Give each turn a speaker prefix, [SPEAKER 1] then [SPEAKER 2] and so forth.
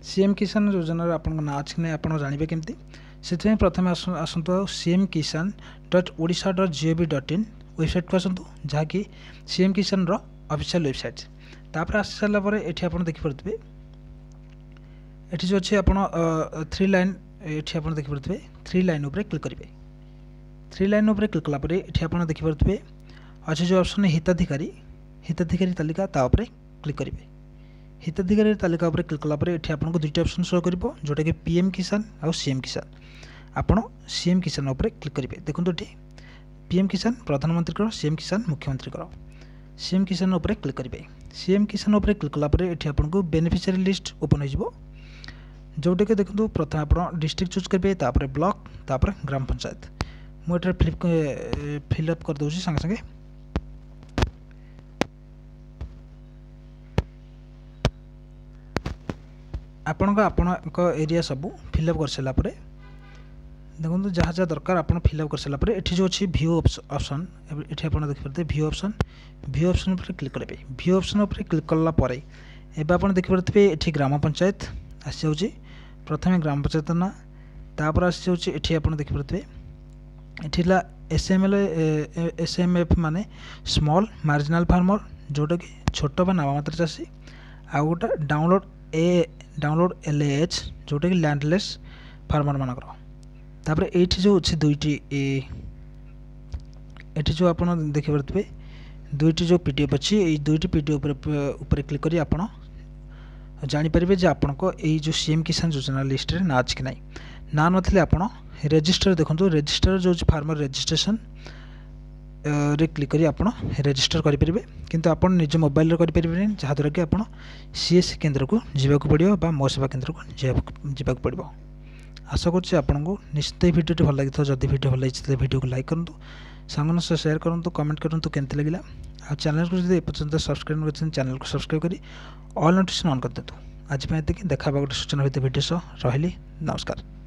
[SPEAKER 1] CM किसान योजना आपन ना अच्छी नहीं आप जानवे केमती से प्रथम आसतु cmkisan.odisha.gov.in वेबसाइट को आसतु जहाँकि सीएम किसान ऑफिशियल वेबसाइट तापर आसी सारापर ये आप देखिपे ये जो अच्छे आप 3 लाइन ये आप देखिपे 3 लाइन उपर क्लिक करेंगे 3 लाइन उपर क्लिक कलापर ये आप देखिपे अच्छे जो ऑप्शन हिताधिकारी तालिका तापर क्लिक करेंगे हिताधिकारी तालिका उपर क्लिक कलापर ये आपको दुईटा ऑप्शन शो कर जोटा कि पीएम किसान आउ सीएम किसान आपड़ सीएम किसान उपर क्लिक करेंगे देखो ये पीएम किसान प्रधानमंत्री सीएम किसान मुख्यमंत्री सीएम किसान उपर क्लिक करेंगे सीएम किसान उपर क्लिक कलापर ये आपको बेनिफिशियरी लिस्ट ओपन हो जोटा कि देखो प्रथम आप डिस्ट्रिक्ट चूज करेंगे तापर ब्लॉक तापर ग्राम पंचायत मुझे फिलअप कर दूसरी संगे संगे आपण एरिया सब फिलअप कर सारापर देखो जहाँ जहाँ दरकार आप फिलअप कर सारापर ये जो अच्छी व्यू ऑप्शन ये आप देखिए व्यू ऑप्शन पर क्लिक करेंगे व्यू ऑप्शन पर क्लिक कलापर एवं आप देखिपे ये ग्राम पंचायत आसी जाऊँगी प्रथम ग्राम पंचायत ना तापर आसी जाऊँगी ये आप देखिपे ये SMF माने स्मॉल मार्जिनल फार्मर जोटा कि छोट बा नाममात्र चाषी आ गोटा डाउनलोड LAH जोटा कि लैंडलेस फार्मर मानकर तापर ये जो अच्छे दुईटी ये जो आप देखिपे दुईटी जो PDF अच्छी ये दुईटी PDF ऊपर क्लिक करी आप जानीपर जे आपण जो सीएम किसान योजना लिस्ट रे ना अच्छी कि ना नथिले आप रजिस्टर देखो रजिस्टर जो फार्मर रजिस्ट्रेशन रे क्लिक करी आप रजिस्टर करेंगे किंतु आप निज मोबाइल करेंगे जहाँद्वारा कि आप CSC केन्द्र को जावाक पड़ो बा मो सेवा केन्द्र को जावाक पड़ो आशा करुँच आपको निश्चित भिडियो भल लगी जदि भिडियो भल लगी भिडियो को लाइक करूँ सांगन सह शेयर करूँ कमेंट करूँ केमती लगे आ चैनल को जब एपर्यंत सब्सक्राइब कर चैनल को सब्सक्राइब करी ऑल नोटिफिकेशन ऑन कर दिंतु आज देखा गोटे सूचना भिडियो सह रही नमस्कार।